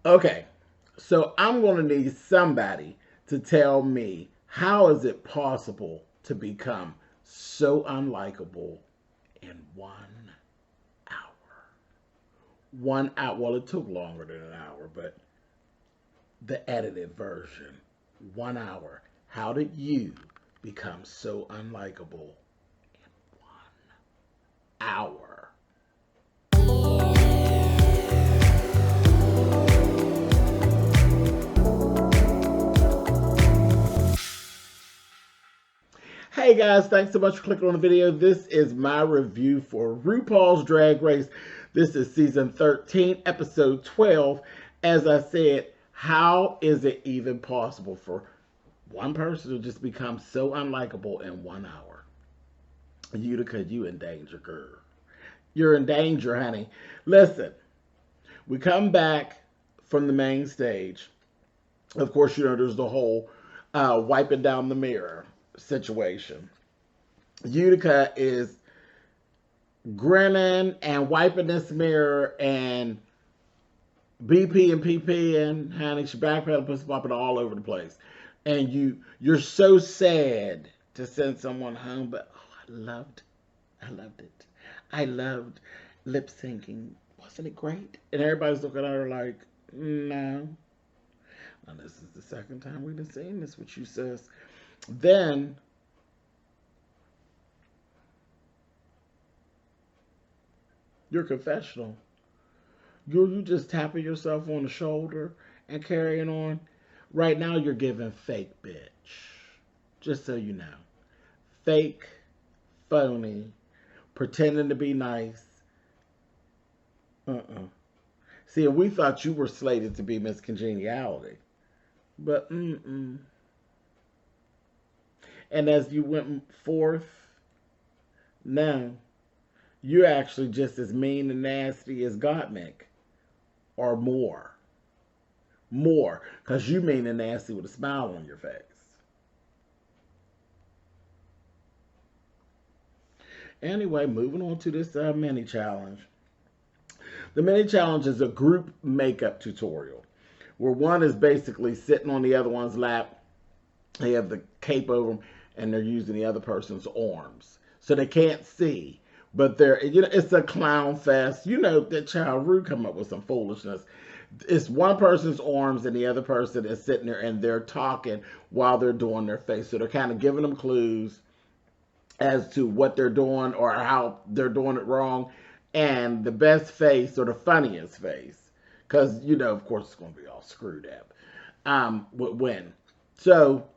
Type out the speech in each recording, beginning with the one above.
Okay, so I'm going to need somebody to tell me, how is it possible to become so unlikable in 1 hour? 1 hour. Well, it took longer than an hour, but the edited version. 1 hour. How did you become so unlikable in 1 hour? Hey guys, thanks so much for clicking on the video. This is my review for RuPaul's Drag Race. This is season 13, episode 12. As I said, how is it even possible for one person to just become so unlikable in 1 hour? Utica, you in danger, girl. You're in danger, honey. Listen, we come back from the main stage. Of course, there's the whole wiping down the mirror situation. Utica is grinning and wiping this mirror, and BP and PP and honey, she backpedaling, pussy popping all over the place. And you're so sad to send someone home, but I loved it. I loved lip syncing. Wasn't it great? And everybody's looking at her like, no. Now this is the second time we've been seeing this with you, sis. Then your confessional. You just tapping yourself on the shoulder and carrying on. Right now you're giving fake bitch. Just so you know. Fake, phony, pretending to be nice. See, we thought you were slated to be Miss Congeniality. But And as you went forth, now you're actually just as mean and nasty as Gottmik, or more. More, because you mean and nasty with a smile on your face. Anyway, moving on to this mini challenge. The mini challenge is a group makeup tutorial, where one is basically sitting on the other one's lap. They have the cape over them, and they're using the other person's arms, so they can't see. But it's a clown fest. You know that child Ru come up with some foolishness. It's one person's arms, and the other person is sitting there, and they're talking while they're doing their face. So they're kind of giving them clues as to what they're doing or how they're doing it wrong. And the best face, or the funniest face, because, of course, it's going to be all screwed up, would win. So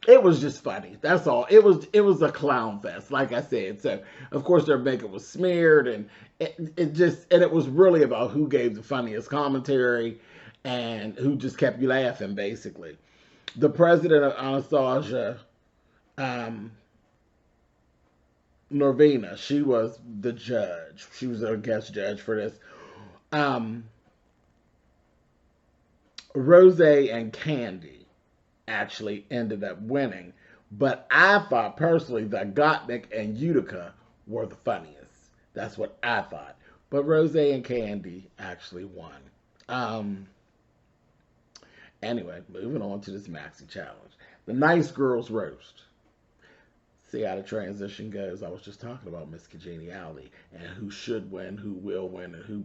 it was just funny. That's all. It was a clown fest, like I said. So of course their makeup was smeared, and it was really about who gave the funniest commentary and who just kept you laughing, basically. The president of Anastasia, Norvina, she was the judge. She was a guest judge for this. Rose and Candy actually ended up winning, but I thought personally that Gottmik and Utica were the funniest. That's what I thought. But Rose and Candy actually won. Anyway, moving on to this Maxi challenge. The Nice Girls Roast. See how the transition goes. I was just talking about Miss Congeniality and who should win, who will win, and who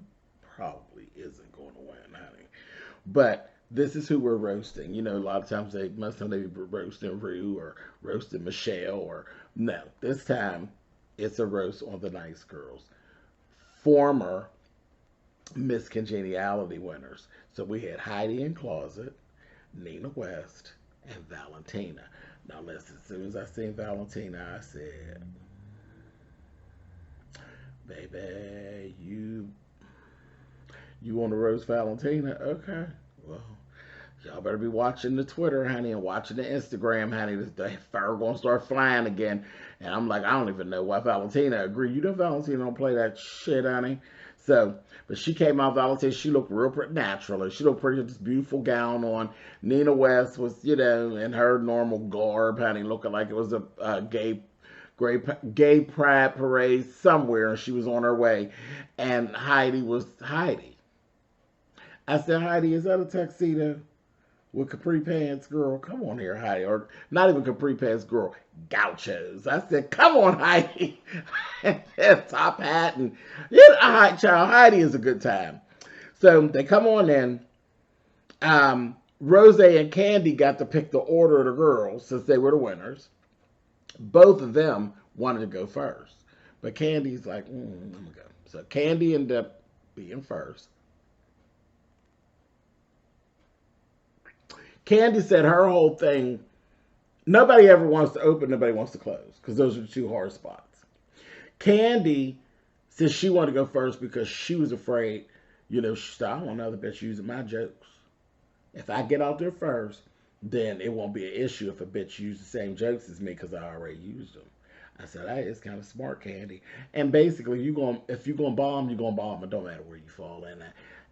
probably isn't going to win, honey. But this is who we're roasting. A lot of times most of them they be roasting Ru or roasting Michelle, or no. This time it's a roast on the Nice Girls, former Miss Congeniality winners. So we had Heidi in Closet, Nina West, and Valentina. Now listen, as soon as I seen Valentina, I said, baby, you want to roast Valentina? Okay. Well, y'all better be watching the Twitter, honey, and watching the Instagram, honey. The fur gonna start flying again. And I'm like, I don't even know why Valentina agreed. Valentina don't play that shit, honey. So, but she came out, Valentina, she looked real natural. And she looked pretty, this beautiful gown on. Nina West was, in her normal garb, honey, looking like it was a gay gay pride parade somewhere, and she was on her way, and Heidi was Heidi. I said, Heidi, is that a tuxedo with capri pants, girl? Come on here, Heidi. Or not even capri pants, girl. Gauchos. I said, come on, Heidi. Top hat. And yeah, child, Heidi is a good time. So they come on in. Rose and Candy got to pick the order of the girls since they were the winners. Both of them wanted to go first. But Candy's like, I'm going to go. So Candy ended up being first. Candy said her whole thing, nobody ever wants to open, nobody wants to close, because those are the two hard spots. Candy said she wanted to go first because she was afraid, she said, I don't want another bitch using my jokes. If I get out there first, then it won't be an issue if a bitch uses the same jokes as me because I already used them. I said, hey, it's kind of smart, Candy. And basically, if you're going to bomb, you're going to bomb. It don't matter where you fall in.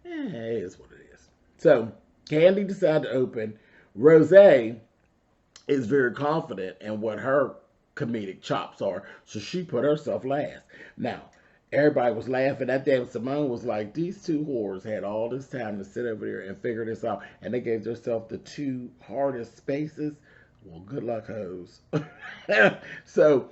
It is what it is. So Candy decided to open. Rose is very confident in what her comedic chops are, so she put herself last. Now, everybody was laughing. That damn Simone was like, these two whores had all this time to sit over there and figure this out, and they gave themselves the two hardest spaces. Well, good luck, hoes. So,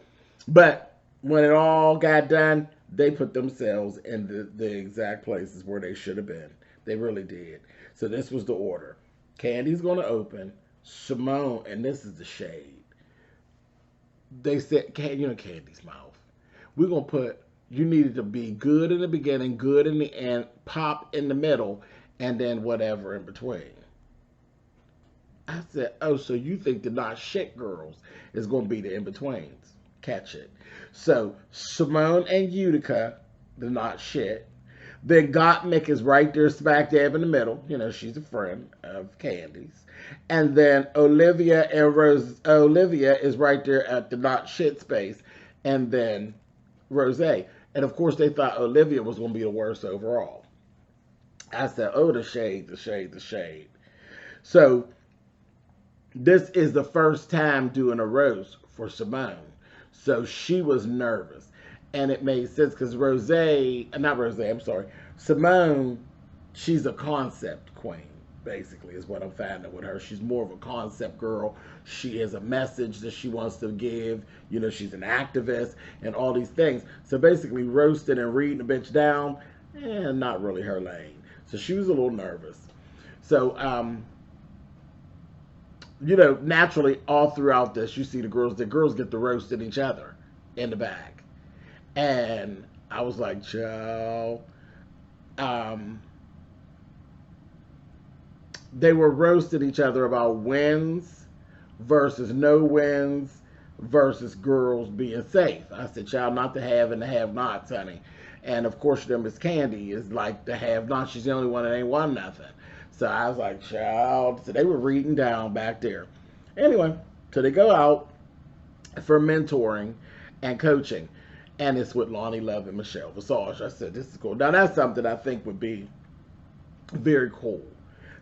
but when it all got done, they put themselves in the exact places where they should have been. They really did. So this was the order. Candy's going to open. Simone, and this is the shade. They said, Candy's mouth. We're going to put, you needed to be good in the beginning, good in the end, pop in the middle, and then whatever in between. I said, oh, so you think the not shit girls is going to be the in-betweens. Catch it. So Simone and Utica, the not shit. Then Gottmik is right there smack dab in the middle. She's a friend of Candy's. And then Olivia is right there at the not shit space. And then Rose. And of course they thought Olivia was going to be the worst overall. I said, oh, the shade, the shade, the shade. So this is the first time doing a roast for Simone. So she was nervous. And it made sense because Simone, she's a concept queen, basically, is what I'm finding with her. She's more of a concept girl. She has a message that she wants to give. She's an activist and all these things. So basically, roasting and reading a bitch down, not really her lane. So she was a little nervous. So, naturally, all throughout this, you see the girls get to roasting each other in the back. And I was like, child. They were roasting each other about wins versus no wins versus girls being safe. I said, child, not the have and the have-nots, honey. And, of course, Miss Candy is like the have-not. She's the only one that ain't won nothing. So I was like, child. So they were reading down back there. Anyway, so they go out for mentoring and coaching. And it's with Lonnie Love and Michelle Visage. I said, this is cool. Now, that's something I think would be very cool,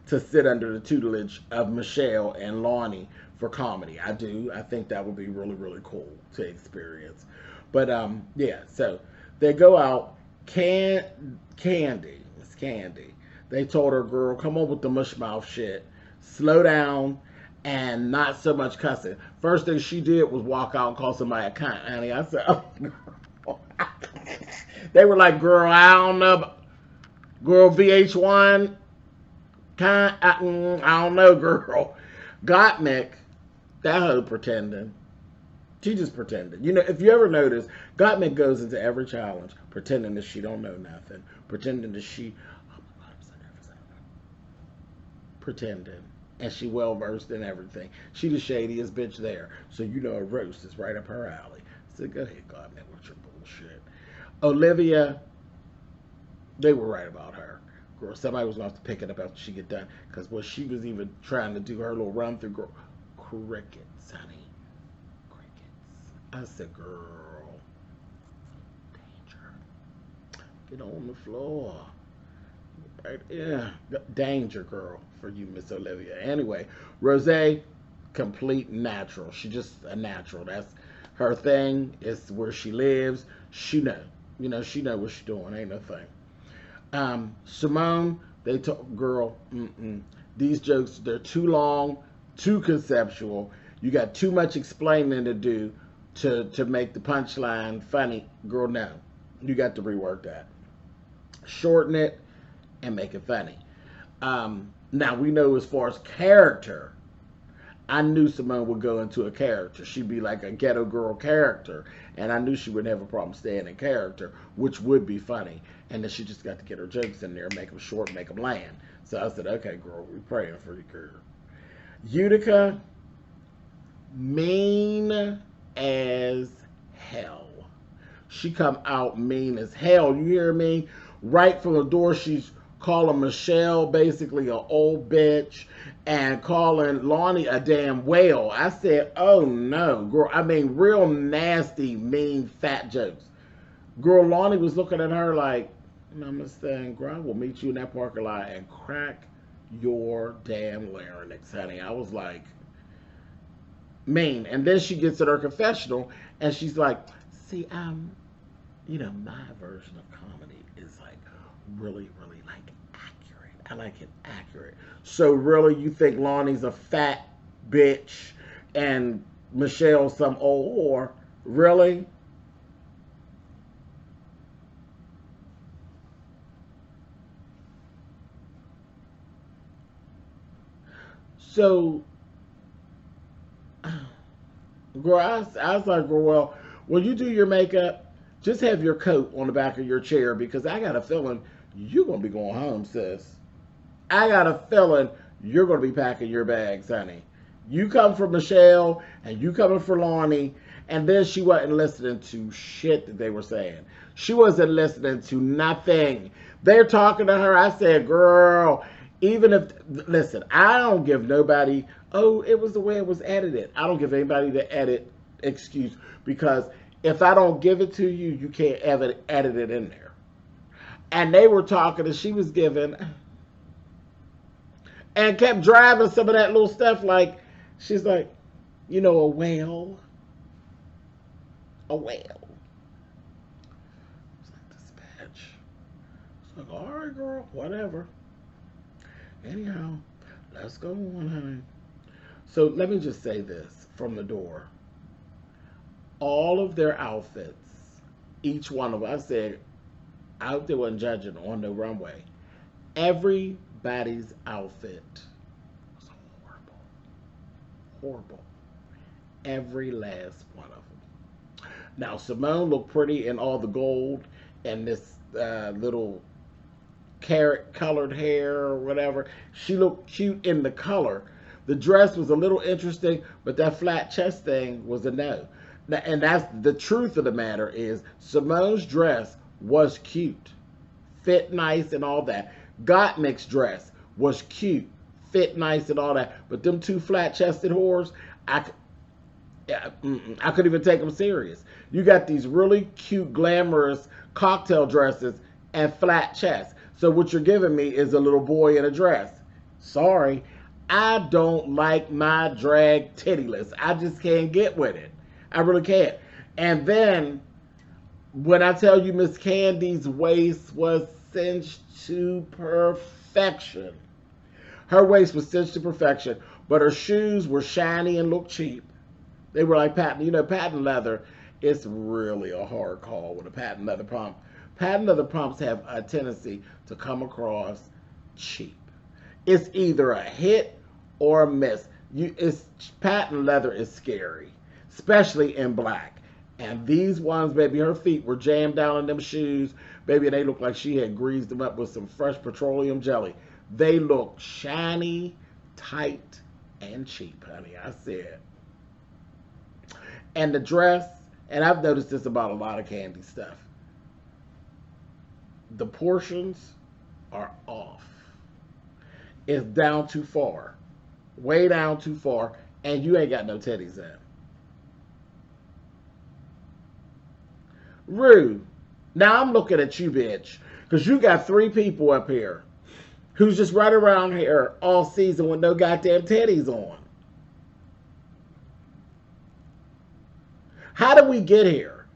to sit under the tutelage of Michelle and Lonnie for comedy. I do. I think that would be really, really cool to experience. But, yeah, so they go out. Candy. They told her, girl, come on with the mush mouth shit. Slow down and not so much cussing. First thing she did was walk out and call somebody a cunt, honey. I said, oh, girl. They were like, girl, I don't know. Girl, VH1, I don't know, girl. Gottmik, that hoe pretending. She just pretended. If you ever notice, Gottmik goes into every challenge pretending that she don't know nothing. Pretending that she, oh my God, I'm so nervous. Pretending. And she well-versed in everything. She the shadiest bitch there. So a roast is right up her alley. So go ahead, Gottmik, with your bullshit. Olivia, they were right about her. Girl, somebody was going to have to pick it up after she get done. Because when she was even trying to do her little run through, girl, crickets, honey. Crickets. I said, girl, danger. Get on the floor. Right, yeah. Danger, girl, for you, Miss Olivia. Anyway, Rose, complete natural. She's just a natural. her thing. It's where she lives. She know. You know, she know what she's doing. Ain't no thing. Simone, they told, girl, these jokes, they're too long, too conceptual. You got too much explaining to do to make the punchline funny. Girl, no. You got to rework that. Shorten it and make it funny. Now, we know as far as character, I knew Simone would go into a character. She'd be like a ghetto girl character. And I knew she wouldn't have a problem staying in character, which would be funny. And then she just got to get her jokes in there, make them short, make them land. So I said, okay, girl, we're praying for you, girl. Utica, mean as hell. She come out mean as hell. You hear me? Right from the door, she's calling Michelle basically an old bitch and calling Lonnie a damn whale. I said, oh no, girl. I mean, real nasty, mean, fat jokes. Girl, Lonnie was looking at her like, namaste, girl, I will meet you in that parking lot and crack your damn larynx, honey. I was like, mean. And then she gets in her confessional and she's like, see, you know, my version of comedy is like really, really like accurate. I like it accurate. So really, you think Lonnie's a fat bitch and Michelle's some old whore? Really? So, girl, I was like, girl, well, when you do your makeup, just have your coat on the back of your chair because I got a feeling you're going to be going home, sis. I got a feeling you're going to be packing your bags, honey. You come for Michelle and you coming for Lonnie, and then she wasn't listening to shit that they were saying. She wasn't listening to nothing. They're talking to her. I said, girl, even if, listen, I don't give nobody, oh, it was the way it was edited. I don't give anybody the edit excuse because if I don't give it to you, you can't edit it in there. And they were talking and she was giving and kept driving some of that little stuff like, she's like, you know, a whale. A whale. It's like dispatch. It's like, all right, girl, whatever. Anyhow, let's go on, honey. So let me just say this from the door. All of their outfits, each one of them, I said, I hope they wasn't judging on the runway. Everybody's outfit was horrible. Horrible. Every last one of them. Now, Simone looked pretty in all the gold and this little carrot colored hair or whatever. She looked cute in the color. The dress was a little interesting, but that flat chest thing was a no. And that's the truth of the matter is Simone's dress was cute, fit nice and all that. Gottmik's dress was cute, fit nice and all that. But them two flat-chested whores, I couldn't even take them serious. You got these really cute, glamorous cocktail dresses and flat chests. So what you're giving me is a little boy in a dress. Sorry, I don't like my drag tittyless. I just can't get with it. I really can't. And then, when I tell you Miss Candy's waist was cinched to perfection. Her waist was cinched to perfection, but her shoes were shiny and looked cheap. They were like patent. You know, patent leather, it's really a hard call with a patent leather pump. Patent leather pumps have a tendency to come across cheap. It's either a hit or a miss. Patent leather is scary, especially in black. And these ones, baby, her feet were jammed down in them shoes. Baby, they looked like she had greased them up with some fresh petroleum jelly. They look shiny, tight, and cheap, honey. I said. And the dress, and I've noticed this about a lot of Candy stuff. The portions are off. It's down too far. Way down too far. And you ain't got no titties in. Rude. Now I'm looking at you, bitch. Because you got 3 people up here who's just right around here all season with no goddamn titties on. How did we get here?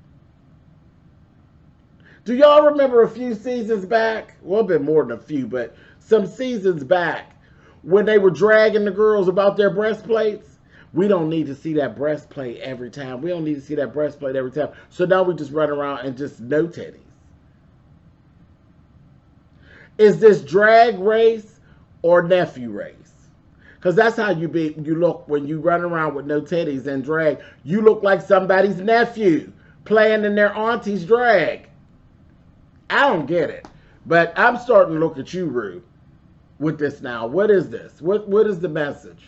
Do y'all remember a few seasons back? Well, a bit more than a few, but some seasons back when they were dragging the girls about their breastplates? We don't need to see that breastplate every time. We don't need to see that breastplate every time. So now we just run around and just no titties. Is this drag race or nephew race? Because that's how you look when you run around with no titties and drag. You look like somebody's nephew playing in their auntie's drag. I don't get it. But I'm starting to look at you, Ru, with this now. What is this? What is the message?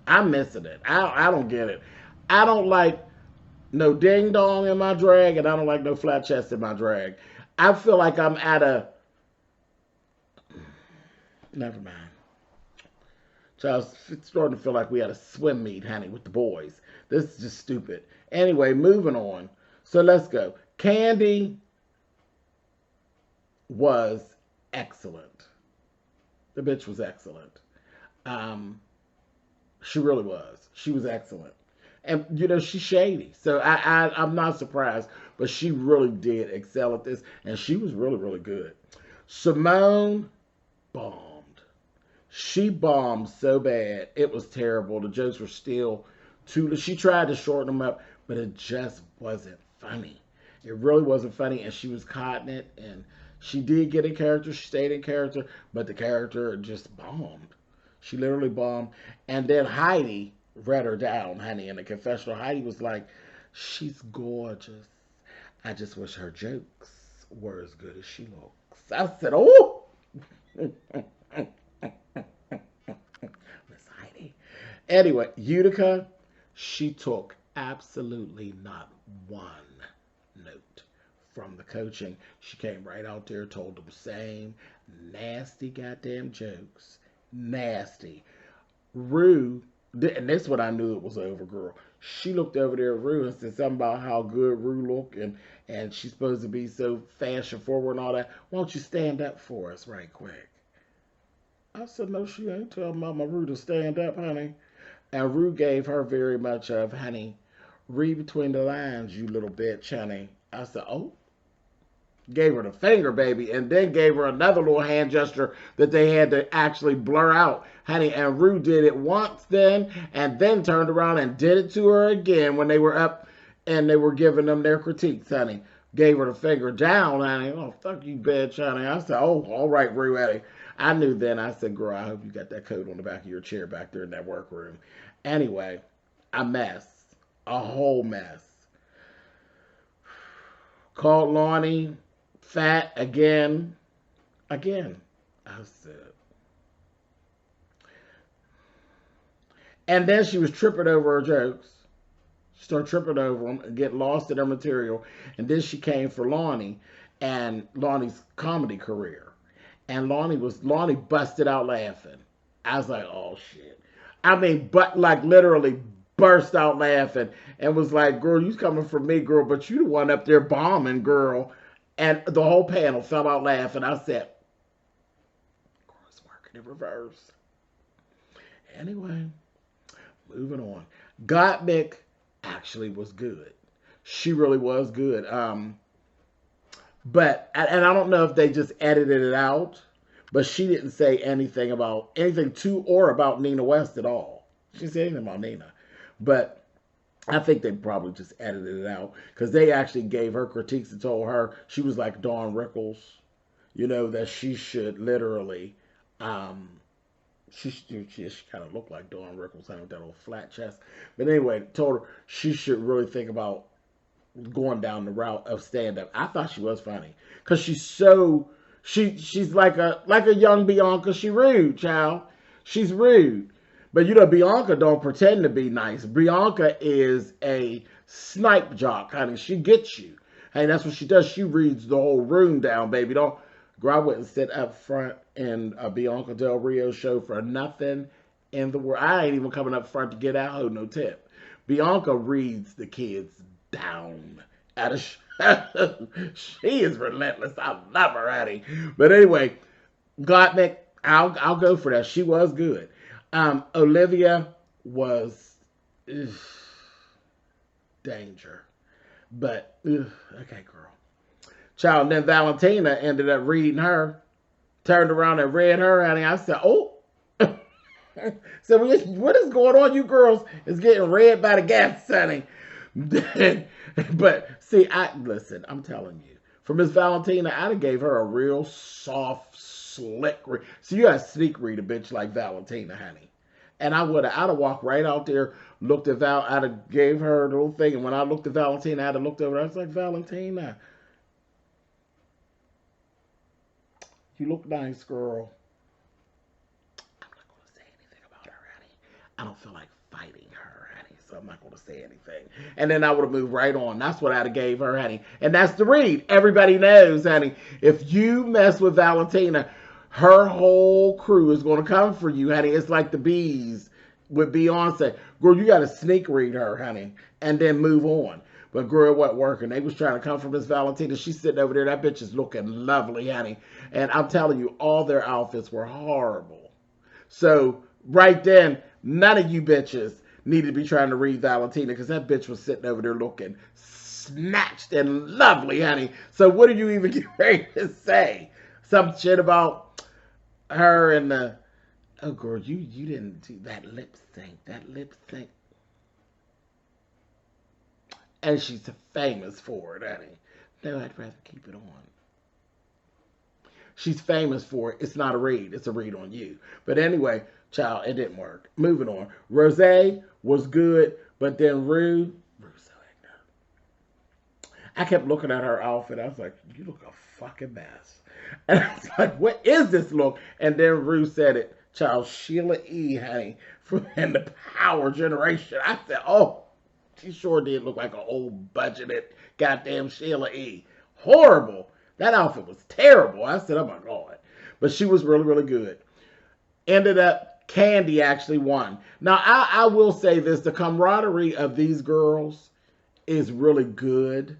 I'm missing it. I don't get it. I don't like no ding dong in my drag, and I don't like no flat chest in my drag. I feel like I'm at a... Never mind. So I was starting to feel like we had a swim meet, honey, with the boys. This is just stupid. Anyway, moving on. So let's go. Candy was excellent. The bitch was excellent. She really was. She was excellent. And, you know, she's shady. So I'm not surprised. But she really did excel at this. And she was really, really good. Simone bombed. She bombed so bad. It was terrible. The jokes were still too... She tried to shorten them up. But it just wasn't funny. It really wasn't funny. And she was caught in it. And she did get in character. She stayed in character. But the character just bombed. She literally bombed. And then Heidi read her down, honey, in the confessional. Heidi was like, she's gorgeous. I just wish her jokes were as good as she looks. I said, oh! Miss Heidi. Anyway, Utica, she took absolutely not one note from the coaching. She came right out there, told them the same nasty goddamn jokes. Nasty. Ru, and this is what I knew it was over, girl. She looked over there at Ru and said something about how good Ru looked and she's supposed to be so fashion forward and all that. Why don't you stand up for us right quick? I said, no, she ain't telling Mama Ru to stand up, honey. And Ru gave her very much of, honey, read between the lines, you little bitch, honey. I said, oh. Gave her the finger, baby, and then gave her another little hand gesture that they had to actually blur out, honey. And Ru did it once then, and then turned around and did it to her again when they were up and they were giving them their critiques, honey. Gave her the finger down, honey. Oh, fuck you, bitch, honey. I said, oh, all right, Ru, honey. I knew then. I said, girl, I hope you got that coat on the back of your chair back there in that workroom. Anyway, a mess. A whole mess. Called Lonnie fat again. I said. And then she was tripping over her jokes. She started tripping over them and get lost in her material. And then she came for Lonnie and Lonnie's comedy career. And Lonnie busted out laughing. I was like, oh shit. I mean, but like literally burst out laughing and was like, girl, you coming for me, girl, but you the one up there bombing, girl. And the whole panel fell out laughing. I said, girl, it's working in reverse. Anyway, moving on. Gottmik actually was good. She really was good. But, and I don't know if they just edited it out, but she didn't say anything to or about Nina West at all. She didn't say anything about Nina. But I think they probably just edited it out because they actually gave her critiques and told her she was like Dawn Rickles, you know, that she should literally, she kind of looked like Dawn Rickles, having that old flat chest. But anyway, told her she should really think about going down the route of stand-up. I thought she was funny because she's like a young Bianca. She rude, child. She's rude. But you know, Bianca don't pretend to be nice. Bianca is a snipe jock, honey. She gets you. Hey, that's what she does. She reads the whole room down, baby. Girl, I wouldn't sit up front in a Bianca Del Rio show for nothing in the world. I ain't even coming up front to get out. Oh, no tip. Bianca reads the kids down at a she is relentless. I love her, honey. But anyway, Gottmik, I'll go for that. She was good. Olivia was damn danger. But, ugh, okay, girl. Child, and then Valentina ended up reading her, turned around and read her, honey. I said, oh. So what is going on? You girls is getting read by the gas, honey. But see, listen, I'm telling you, for Miss Valentina, I'd have gave her a real soft, slick read. So you gotta sneak read a bitch like Valentina, honey. And I'd have walked right out there, looked at I'd have gave her the little thing, and when I looked at Valentina, I'd have looked over her. I was like, Valentina, you look nice, girl. I'm not gonna say anything about her, honey. I don't feel like fighting her, honey, so I'm not gonna say anything. And then I would have moved right on. That's what I'd have gave her, honey. And that's the read. Everybody knows, honey. If you mess with Valentina, her whole crew is going to come for you, honey. It's like the bees with Beyonce. Girl, you got to sneak read her, honey, and then move on. But girl, it wasn't working. They was trying to come for Miss Valentina. She's sitting over there. That bitch is looking lovely, honey. And I'm telling you, all their outfits were horrible. So right then, none of you bitches needed to be trying to read Valentina because that bitch was sitting over there looking snatched and lovely, honey. So what are you even getting ready to say? Some shit about her and the, oh girl, you didn't do that lip sync. And she's famous for it, honey. No, I'd rather keep it on. She's famous for it. It's not a read. It's a read on you. But anyway, child, it didn't work. Moving on. Rosé was good, but then Rue so ignorant. I kept looking at her outfit. I was like, you look a fucking mess. And I was like, what is this look? And then Rue said it. Child, Sheila E., honey, from in the Power Generation. I said, oh, she sure did look like an old budgeted goddamn Sheila E. Horrible. That outfit was terrible. I said, oh my God. But she was really, really good. Ended up, Candy actually won. Now, I will say this. The camaraderie of these girls is really good.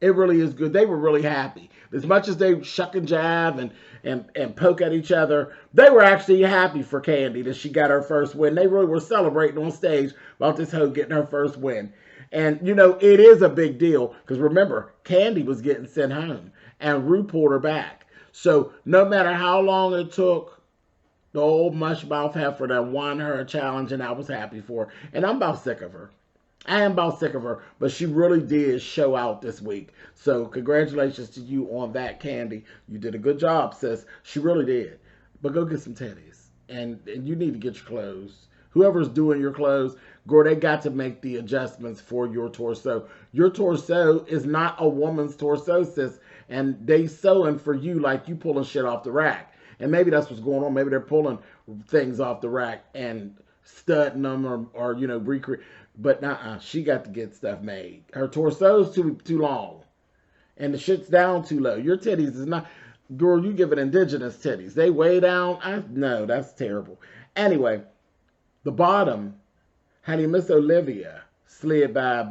It really is good. They were really happy. As much as they shuck and jab and poke at each other, they were actually happy for Candy that she got her first win. They really were celebrating on stage about this hoe getting her first win. And, you know, it is a big deal because remember, Candy was getting sent home and Rue pulled her back. So no matter how long it took, the old mushmouth heifer that won her a challenge, and I was happy for her. And I'm about sick of her. I am about sick of her, but she really did show out this week. So congratulations to you on that, Candy. You did a good job, sis. She really did. But go get some titties. And you need to get your clothes. Whoever's doing your clothes, girl, they got to make the adjustments for your torso. Your torso is not a woman's torso, sis. And they sewing for you like you pulling shit off the rack. And maybe that's what's going on. Maybe they're pulling things off the rack and studding them or you know, recreate. But she got to get stuff made. Her torso's too long. And the shit's down too low. Your titties is not... Girl, you give it indigenous titties. They way down. No, that's terrible. Anyway, the bottom, honey, Miss Olivia slid by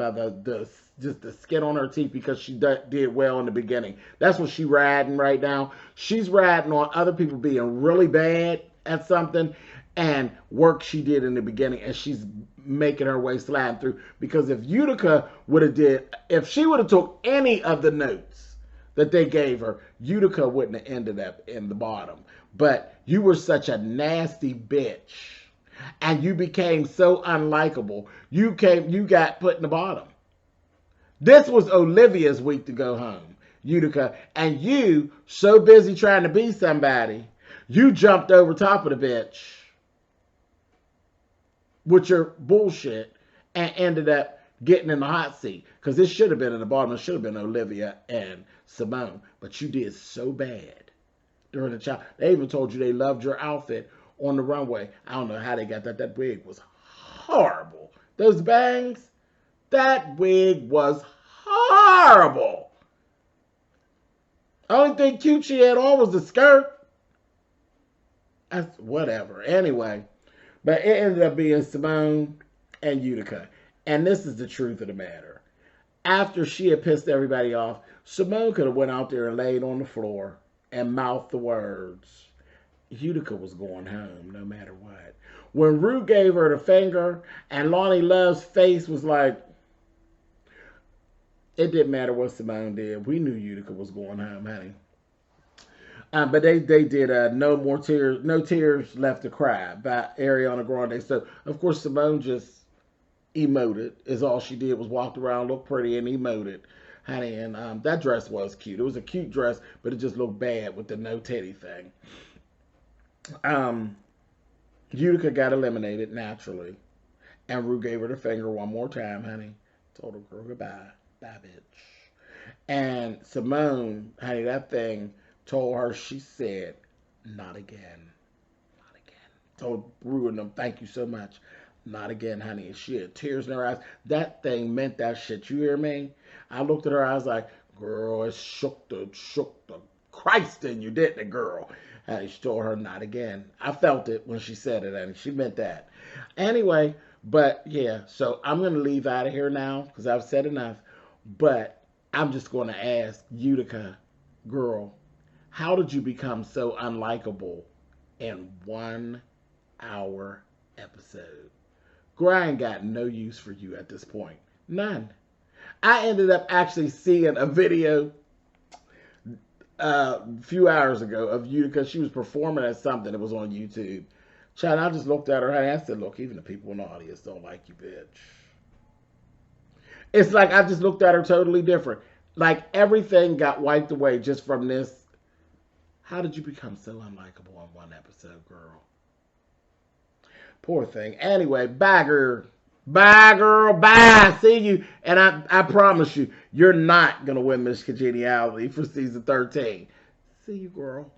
just the skin on her teeth because she did well in the beginning. That's what she's riding right now. She's riding on other people being really bad at something and work she did in the beginning, and she's making her way sliding through. Because if Utica if she would have took any of the notes that they gave her, Utica wouldn't have ended up in the bottom. But you were such a nasty bitch, and you became so unlikable, you got put in the bottom. This was Olivia's week to go home, Utica, and you, so busy trying to be somebody, you jumped over top of the bitch with your bullshit and ended up getting in the hot seat. Because this should have been in the bottom. It should have been Olivia and Simone. But you did so bad during the challenge. They even told you they loved your outfit on the runway. I don't know how they got that. That wig was horrible. Those bangs, that wig was horrible. Only thing cute she had on was the skirt. That's whatever. Anyway. But it ended up being Simone and Utica. And this is the truth of the matter. After she had pissed everybody off, Simone could have went out there and laid on the floor and mouthed the words. Utica was going home no matter what. When Rue gave her the finger and Lonnie Love's face was like, It didn't matter what Simone did. We knew Utica was going home, honey. But they did no tears left to cry by Ariana Grande. So of course Simone just emoted. Is all she did was walked around, looked pretty, and emoted, honey. And that dress was cute. It was a cute dress, but it just looked bad with the no teddy thing. Um, Utica got eliminated naturally, and Rue gave her the finger one more time, honey. Told her, girl, goodbye, bye, bitch. And Simone, honey, that thing told her, she said, not again. Not again. Told Rue and them, thank you so much. Not again, honey. And she had tears in her eyes. That thing meant that shit. You hear me? I looked at her, I was like, girl, it shook the Christ in you, didn't it, girl? And she told her, not again. I felt it when she said it, and she meant that. Anyway, but yeah, so I'm going to leave out of here now because I've said enough. But I'm just going to ask Utica, girl, how did you become so unlikable in 1 hour episode? Girl, I ain't got no use for you at this point. None. I ended up actually seeing a video a few hours ago of Utica. She was performing at something that was on YouTube. Child, I just looked at her and I said, look, even the people in the audience don't like you, bitch. It's like I just looked at her totally different. Like everything got wiped away just from this. How did you become so unlikable on one episode, girl? Poor thing. Anyway, bye, girl. Bye, girl. Bye. See you. And I promise you, you're not going to win Miss Congeniality for season 13. See you, girl.